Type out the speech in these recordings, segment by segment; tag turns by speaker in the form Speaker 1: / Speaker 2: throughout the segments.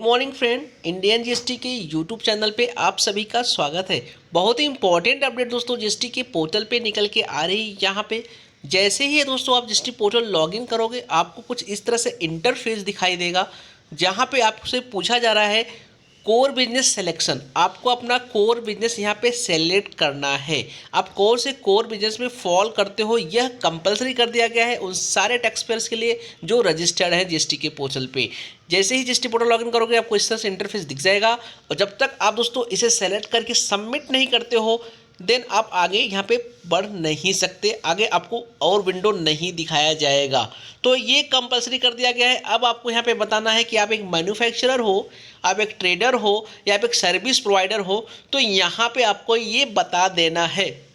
Speaker 1: Morning friend, Indian GST के YouTube channel पे आप सभी का स्वागत है। बहुत ही इंपॉर्टेंट अपडेट दोस्तों जीएसटी के पोर्टल पे निकल के आ रही यहाँ पे। जैसे ही दोस्तों आप जीएसटी पोर्टल लॉगिन करोगे आपको कुछ इस तरह से इंटरफेस दिखाई देगा, जहाँ पे आपसे पूछा जा रहा है कोर बिजनेस सिलेक्शन। आपको अपना कोर बिजनेस यहाँ पे सेलेक्ट करना है। आप कौन से कोर बिजनेस में फॉल करते हो यह कंपलसरी कर दिया गया है उन सारे टैक्स पेयर्स के लिए जो रजिस्टर्ड हैं जीएसटी के पोर्टल पे। जैसे ही जीएसटी पोर्टल लॉगिन करोगे आपको इस तरह से इंटरफेस दिख जाएगा, और जब तक आप दोस्तों इसे सेलेक्ट करके सबमिट नहीं करते हो देन आप आगे यहाँ पे बढ़ नहीं सकते, आगे आपको और विंडो नहीं दिखाया जाएगा। तो ये कंपलसरी कर दिया गया है। अब आपको यहाँ पे बताना है कि आप एक मैन्युफैक्चरर हो, आप एक ट्रेडर हो या आप एक सर्विस प्रोवाइडर हो, तो यहाँ पे आपको ये बता देना है।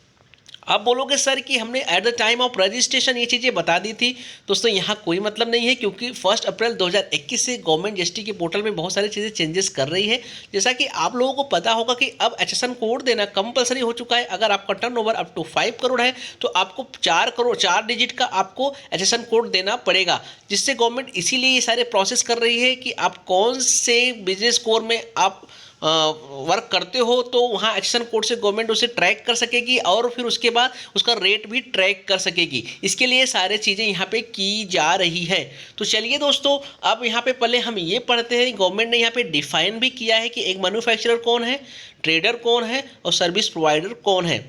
Speaker 1: आप बोलोगे सर कि हमने at the time of registration ये चीज़ें बता दी थी। दोस्तों यहाँ कोई मतलब नहीं है, क्योंकि 1 अप्रैल 2021 से गवर्नमेंट जीएसटी के पोर्टल में बहुत सारी चीज़ें चेंजेस कर रही है। जैसा कि आप लोगों को पता होगा कि अब एचएसएन कोड देना कंपलसरी हो चुका है। अगर आपका टर्नओवर अप टू 5 करोड़ है तो आपको 4 डिजिट का आपको एचएसएन कोड देना पड़ेगा, जिससे गवर्नमेंट इसीलिए ये सारे प्रोसेस कर रही है कि आप कौन से बिजनेस कोर में आप वर्क करते हो, तो वहाँ एचएसएन कोड से गवर्नमेंट उसे ट्रैक कर सकेगी और फिर उसके बाद उसका रेट भी ट्रैक कर सकेगी। इसके लिए सारे चीज़ें यहाँ पे की जा रही है। तो चलिए दोस्तों, अब यहाँ पे पहले हम ये पढ़ते हैं। गवर्नमेंट ने यहाँ पे डिफाइन भी किया है कि एक मैन्युफैक्चरर कौन है, ट्रेडर कौन है और सर्विस प्रोवाइडर कौन है।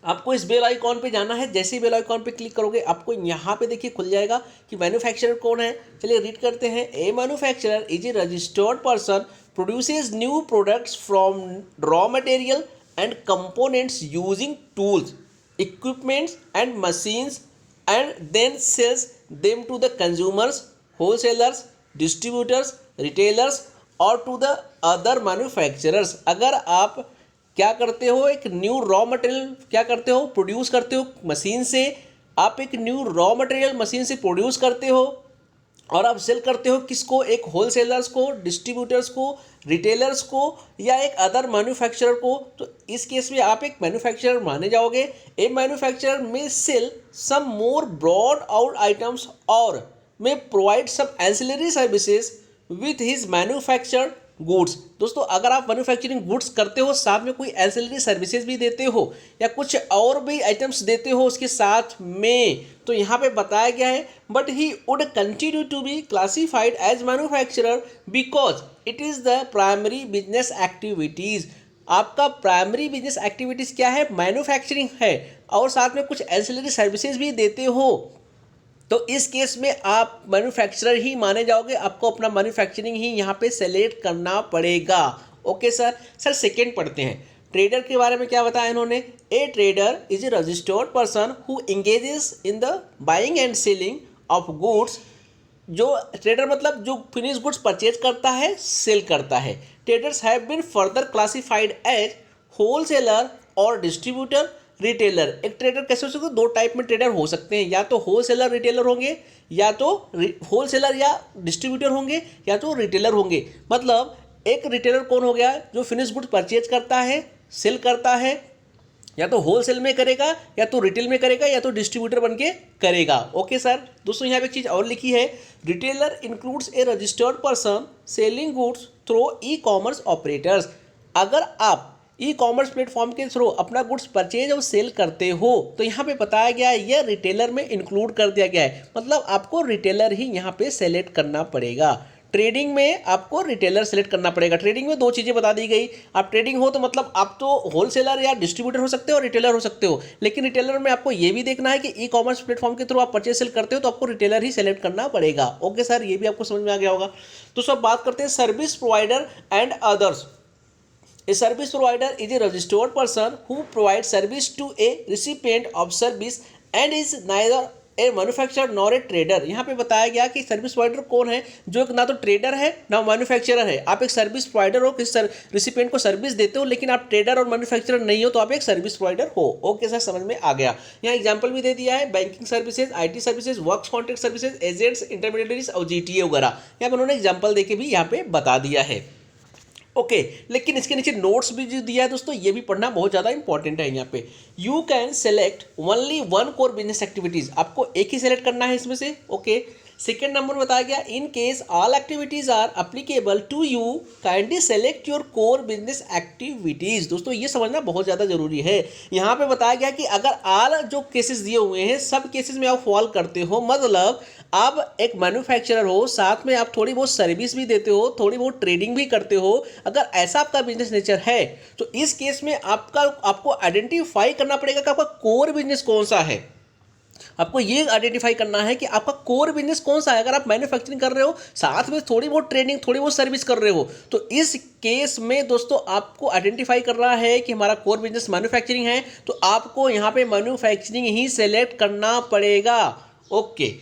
Speaker 1: आपको इस बेल आइकॉन पे जाना है। जैसे ही बेल आइकॉन पे क्लिक करोगे आपको यहाँ पे देखिए खुल जाएगा कि मैन्युफैक्चरर कौन है। चलिए रीड करते हैं। A manufacturer is a registered person produces new products from raw material and components using tools, equipments and machines, and then sells them to the consumers, wholesalers, distributors, retailers और to the other manufacturers। अगर आप क्या करते हो, एक new raw material क्या करते हो, प्रोड्यूस करते हो मशीन से। आप एक न्यू रॉ मटेरियल मशीन से प्रोड्यूस करते हो और आप सेल करते हो किसको, एक होलसेलर्स को, डिस्ट्रीब्यूटर्स को, रिटेलर्स को या एक अदर मैन्युफैक्चरर को। तो इस केस में आप एक मैन्युफैक्चरर माने जाओगे। A manufacturer may sell some more bought out items और may provide some ancillary services with his manufactured goods. दोस्तों अगर आप मैन्युफैक्चरिंग गुड्स करते हो, साथ में कोई एंसिलरी सर्विसेज भी देते हो या कुछ और भी आइटम्स देते हो उसके साथ में, तो यहाँ पे बताया गया है but he would continue to be classified as manufacturer because it is the primary business activities. आपका प्राइमरी बिजनेस एक्टिविटीज़ क्या है, मैन्युफैक्चरिंग है, और साथ में कुछ एंसिलरी सर्विसेज भी देते हो, तो इस केस में आप मैन्युफैक्चरर ही माने जाओगे। आपको अपना मैन्युफैक्चरिंग ही यहाँ पे सेलेक्ट करना पड़ेगा। ओके सर सेकेंड पढ़ते हैं। ट्रेडर के बारे में क्या बताया इन्होंने। ए trader is a registered person who engages in the buying and selling of goods. जो ट्रेडर मतलब जो फिनिश गुड्स परचेज करता है, सेल करता है। Traders have been further classified as wholesaler और डिस्ट्रीब्यूटर, रिटेलर। एक ट्रेडर कैसे हो सकते हैं, दो टाइप में ट्रेडर हो सकते हैं, या तो होलसेलर रिटेलर होंगे, या तो होलसेलर या डिस्ट्रीब्यूटर होंगे, या तो रिटेलर होंगे। मतलब एक रिटेलर कौन हो गया, जो फिनिश गुड्स परचेज करता है, सेल करता है, या तो होलसेल में करेगा, या तो रिटेल में करेगा, या तो डिस्ट्रीब्यूटर बन के करेगा। Okay sir. दोस्तों यहाँ पे एक चीज़ और लिखी है, retailer includes a registered person selling goods through e commerce operators. अगर आप ई कॉमर्स प्लेटफॉर्म के थ्रू अपना गुड्स परचेज और सेल करते हो तो यहाँ पे बताया गया है यह रिटेलर में इंक्लूड कर दिया गया है। मतलब आपको रिटेलर ही यहाँ पे सेलेक्ट करना पड़ेगा। ट्रेडिंग में आपको रिटेलर सेलेक्ट करना पड़ेगा। ट्रेडिंग में दो चीज़ें बता दी गई। आप ट्रेडिंग हो तो मतलब आप तो होलसेलर या डिस्ट्रीब्यूटर हो सकते हो और रिटेलर हो सकते हो, लेकिन रिटेलर में आपको ये भी देखना है कि ई कॉमर्स प्लेटफॉर्म के थ्रू आप परचेज सेल करते हो तो आपको रिटेलर ही सेलेक्ट करना पड़ेगा। ओके सर, ये भी आपको समझ में आ गया होगा। तो सब बात करते हैं service provider and others. A service provider is a registered person who provides service to a recipient of service and is neither a manufacturer nor a trader। यहाँ पे बताया गया कि सर्विस प्रोवाइडर कौन है, जो ना तो ट्रेडर है ना मैन्युफैक्चरर है। आप एक सर्विस प्रोवाइडर हो, किसी रिसिपिएंट को सर्विस देते हो, लेकिन आप ट्रेडर और मैन्युफैक्चरर नहीं हो, तो आप एक सर्विस प्रोवाइडर हो। ओके सर, समझ में आ गया। यहाँ एग्जाम्पल भी दे दिया है, banking services, IT services, works contract services, agents, intermediaries और GTA वगैरह। यहाँ पर उन्होंने एग्जाम्पल देके भी यहाँ पे बता दिया है। ओके लेकिन इसके नीचे नोट्स भी जो दिया है दोस्तों, ये भी पढ़ना बहुत ज़्यादा इंपॉर्टेंट है। यहाँ पे you can select only one core business activities. आपको एक ही सेलेक्ट करना है इसमें से। ओके सेकेंड नंबर बताया गया in case all activities are applicable to you kindly select your core business activities. दोस्तों ये समझना बहुत ज़्यादा जरूरी है। यहाँ पे बताया गया कि अगर ऑल जो केसेस दिए हुए हैं सब केसेस में आप फॉल करते हो, मतलब आप एक मैन्युफैक्चरर हो, साथ में आप थोड़ी बहुत सर्विस भी देते हो, थोड़ी बहुत ट्रेडिंग भी करते हो, अगर ऐसा आपका बिजनेस नेचर है तो इस केस में आपको आइडेंटिफाई करना पड़ेगा कि आपका कोर बिजनेस कौन सा है। आपको ये आइडेंटिफाई करना है कि आपका कोर बिजनेस कौन सा है। अगर आप मैन्युफैक्चरिंग कर रहे हो, साथ में थोड़ी बहुत ट्रेडिंग, थोड़ी बहुत सर्विस कर रहे हो, तो इस केस में दोस्तों आपको आइडेंटिफाई कर रहा है कि हमारा कोर बिजनेस मैन्युफैक्चरिंग है, तो आपको यहाँ पे मैन्युफैक्चरिंग ही सेलेक्ट करना पड़ेगा। Okay.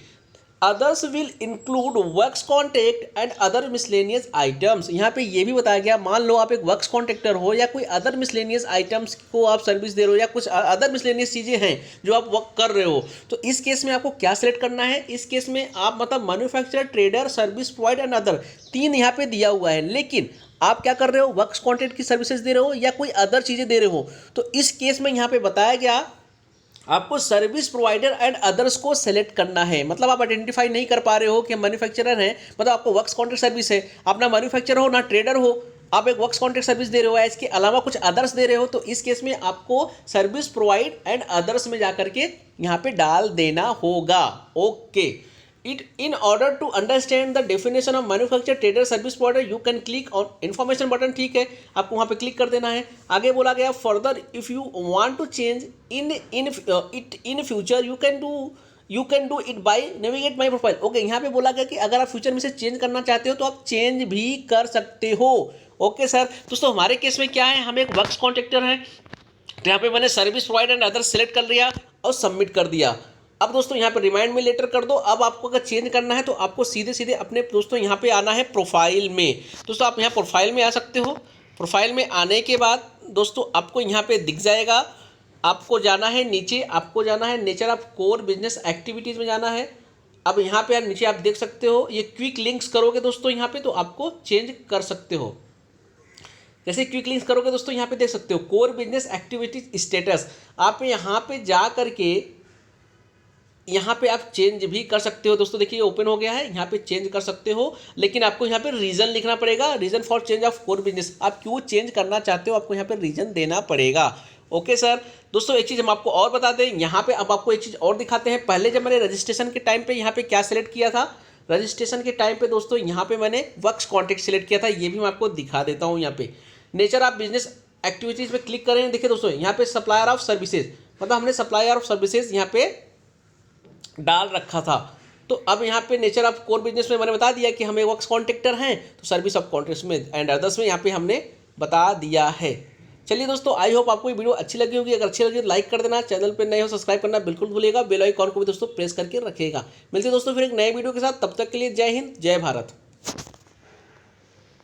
Speaker 1: Others will include works contract and other miscellaneous items. यहाँ पे ये भी बताया गया, मान लो आप एक वर्क्स कॉन्ट्रैक्टर हो या कोई अदर मिसलेनियस आइटम्स को आप सर्विस दे रहे हो या कुछ अदर मिसलेनियस चीज़ें हैं जो आप वर्क कर रहे हो, तो इस केस में आपको क्या सेलेक्ट करना है। इस केस में आप मतलब manufacturer, trader, service provider and other, तीन यहाँ पे दिया हुआ है, लेकिन आप क्या कर रहे हो, वर्क्स कॉन्ट्रैक्ट की सर्विसेज दे रहे हो या कोई अदर चीज़ें दे रहे हो, तो इस केस में यहाँ पे बताया गया आपको सर्विस प्रोवाइडर एंड अदर्स को सेलेक्ट करना है। मतलब आप आइडेंटिफाई नहीं कर पा रहे हो कि मैन्युफैक्चरर है, मतलब आपको वर्क्स कॉन्ट्रैक्ट सर्विस है, आप ना मैन्युफैक्चरर हो ना ट्रेडर हो, आप एक वर्क्स कॉन्ट्रैक्ट सर्विस दे रहे हो, इसके अलावा कुछ अदर्स दे रहे हो, तो इस केस में आपको सर्विस प्रोवाइड एंड अदर्स में जाकर के यहाँ पे डाल देना होगा। Okay. It in order to understand the definition of manufacturer, trader, service provider, you can click on information button। ठीक है, आपको वहाँ पे क्लिक कर देना है। आगे बोला गया further if you want to change in future you can do it by navigate my profile। Okay, यहाँ पे बोला गया कि अगर आप फ्यूचर में से चेंज करना चाहते हो तो आप चेंज भी कर सकते हो। Okay sir. दोस्तों हमारे केस में क्या है, हम एक वर्क्स कॉन्ट्रैक्टर हैं, तो यहाँ पे मैंने service provider and other select कर लिया और सबमिट कर दिया। अब दोस्तों यहाँ पे रिमाइंड में लेटर कर दो। अब आपको अगर चेंज करना है तो आपको सीधे सीधे अपने दोस्तों यहाँ पे आना है प्रोफाइल में। दोस्तों आप यहाँ प्रोफाइल में आ सकते हो। प्रोफाइल में आने के बाद दोस्तों आपको यहाँ पे दिख जाएगा, आपको जाना है नीचे, आपको जाना है nature of core business activities में जाना है। अब यहाँ पे नीचे आप देख सकते हो ये क्विक लिंक्स करोगे दोस्तों यहाँ पे तो आपको चेंज कर सकते हो। जैसे क्विक लिंक्स करोगे दोस्तों यहाँ पे देख सकते हो कोर बिजनेस एक्टिविटीज स्टेटस, आप यहाँ पे जा करके यहाँ पे आप चेंज भी कर सकते हो। दोस्तों देखिए ओपन हो गया है, यहाँ पे चेंज कर सकते हो, लेकिन आपको यहाँ पे रीज़न लिखना पड़ेगा, reason for change of core business. आप क्यों चेंज करना चाहते हो आपको यहाँ पे रीज़न देना पड़ेगा। Okay sir. दोस्तों एक चीज़ हम आपको और बता दें, यहाँ पे अब आपको एक चीज़ और दिखाते हैं। पहले जब मैंने रजिस्ट्रेशन के टाइम पे यहाँ पे क्या सेलेक्ट किया था, रजिस्ट्रेशन के टाइम पे दोस्तों यहाँ पे मैंने वर्क्स कॉन्ट्रैक्ट सेलेक्ट किया था, ये भी मैं आपको दिखा देता हूँ। यहाँ पे नेचर ऑफ बिजनेस एक्टिविटीज़ पे क्लिक करें, देखिए दोस्तों यहाँ पे सप्लायर ऑफ सर्विसेज, मतलब हमने सप्लायर ऑफ सर्विसेज यहाँ पे डाल रखा था। तो अब यहाँ पे नेचर ऑफ कोर बिजनेस में मैंने बता दिया कि हमें वर्क्स कॉन्ट्रैक्टर हैं, तो सर्विस ऑफ कॉन्ट्रैक्ट में एंड अदर्स में यहाँ पे हमने बता दिया है। चलिए दोस्तों, आई होप आपको ये वीडियो अच्छी लगी होगी। अगर अच्छी लगी तो लाइक कर देना, चैनल पे नए हो सब्सक्राइब करना बिल्कुल भूलिएगा, बेल आइकॉन को भी दोस्तों प्रेस करके रखिएगा। मिलते हैं दोस्तों फिर एक नए वीडियो के साथ, तब तक के लिए जय हिंद, जय भारत।